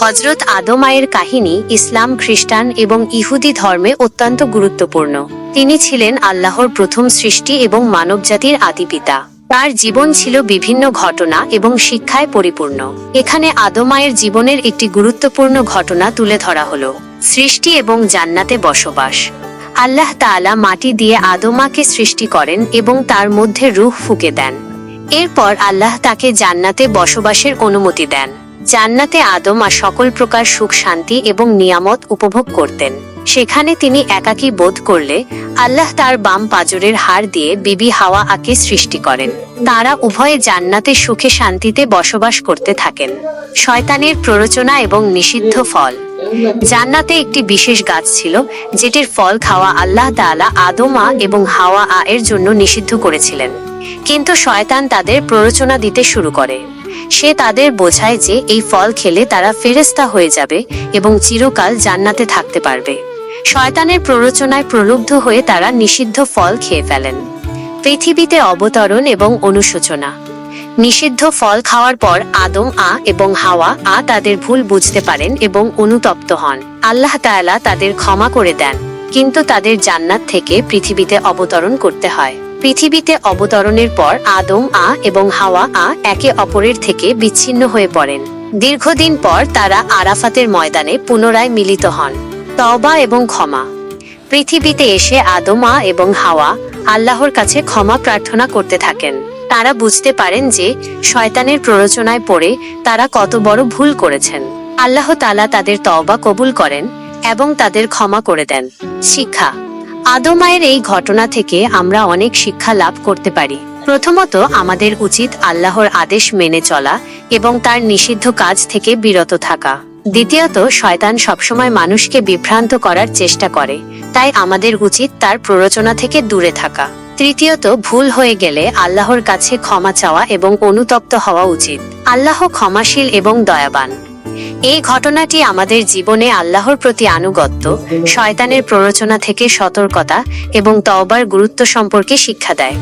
হযরত আদম আয়ের কাহিনী ইসলাম, খ্রিস্টান এবং ইহুদি ধর্মে অত্যন্ত গুরুত্বপূর্ণ। তিনি ছিলেন আল্লাহর প্রথম সৃষ্টি এবং মানবজাতির আদিপিতা। তার জীবন ছিল বিভিন্ন ঘটনা এবং শিক্ষায় পরিপূর্ণ। এখানে আদম আয়ের জীবনের একটি গুরুত্বপূর্ণ ঘটনা তুলে ধরা হলো। সৃষ্টি এবং জান্নাতে বসবাস। আল্লাহ তাআলা মাটি দিয়ে আদমাকে সৃষ্টি করেন এবং তার মধ্যে রূহ ফুঁকে দেন। এরপর আল্লাহ তাকে জান্নাতে বসবাসের অনুমতি দেন। জান্নাতে আদম সকল প্রকার সুখ, শান্তি এবং নিয়ামত উপভোগ করতেন। সেখানে তিনি একাকী বোধ করলে আল্লাহ তার বাম পাজরের হাড় দিয়ে বিবি হাওয়াকে সৃষ্টি করেন। তারা উভয়ে জান্নাতে সুখে শান্তিতে বসবাস করতে থাকেন। শয়তানের প্ররোচনা এবং নিষিদ্ধ ফল। জান্নাতে একটি বিশেষ গাছ ছিল যেটির ফল খাওয়া আল্লাহ তাআলা আদম এবং হাওয়া এর জন্য নিষিদ্ধ করেছিলেন। কিন্তু শয়তান তাদের প্ররোচনা দিতে শুরু করে। সে তাদের বোঝায় যে এই ফল খেলে তারা ফেরেশতা হয়ে যাবে এবং চিরকাল জান্নাতে থাকতে পারবে। শয়তানের প্ররোচনায় প্রলুব্ধ হয়ে তারা নিষিদ্ধ ফল খেয়ে ফেলেন। পৃথিবীতে অবতরণ এবং অনুশোচনা। নিষিদ্ধ ফল খাওয়ার পর আদম এবং হাওয়া তাদের ভুল বুঝতে পারেন এবং অনুতপ্ত হন। আল্লাহ তাআলা তাদের ক্ষমা করে দেন, কিন্তু তাদের জান্নাত থেকে পৃথিবীতে অবতরণ করতে হয়। পৃথিবীতে অবতরণের পর আদম এবং হাওয়া একে অপরের থেকে বিচ্ছিন্ন হয়ে পড়েন। দীর্ঘদিন পর তারা আরাফাতের ময়দানে পুনরায় মিলিত হন। তওবা এবং ক্ষমা। পৃথিবীতে এসে আদম এবং হাওয়া আল্লাহর কাছে ক্ষমা প্রার্থনা করতে থাকেন। তারা বুঝতে পারেন যে শয়তানের প্ররোচনায় পড়ে তারা কত বড় ভুল করেছেন। আল্লাহ তাআলা তাদের তওবা কবুল করেন এবং তাদের ক্ষমা করে দেন। শিক্ষা। আদম আয়ের এই ঘটনা থেকে আমরা অনেক শিক্ষা লাভ করতে পারি। প্রথমত, আমাদের উচিত আল্লাহর আদেশ মেনে চলা এবং তার নিষিদ্ধ কাজ থেকে বিরত থাকা। দ্বিতীয়ত, শয়তান সবসময় মানুষকে বিভ্রান্ত করার চেষ্টা করে, তাই আমাদের উচিত তার প্ররোচনা থেকে দূরে থাকা। তৃতীয়ত, ভুল হয়ে গেলে আল্লাহর কাছে ক্ষমা চাওয়া এবং অনুতপ্ত হওয়া উচিত। আল্লাহ ক্ষমাশীল এবং দয়াবান। এই ঘটনাটি আমাদের জীবনে আল্লাহর প্রতি আনুগত্য, শয়তানের প্ররোচনা থেকে সতর্কতা এবং তওবার গুরুত্ব সম্পর্কে শিক্ষা দেয়।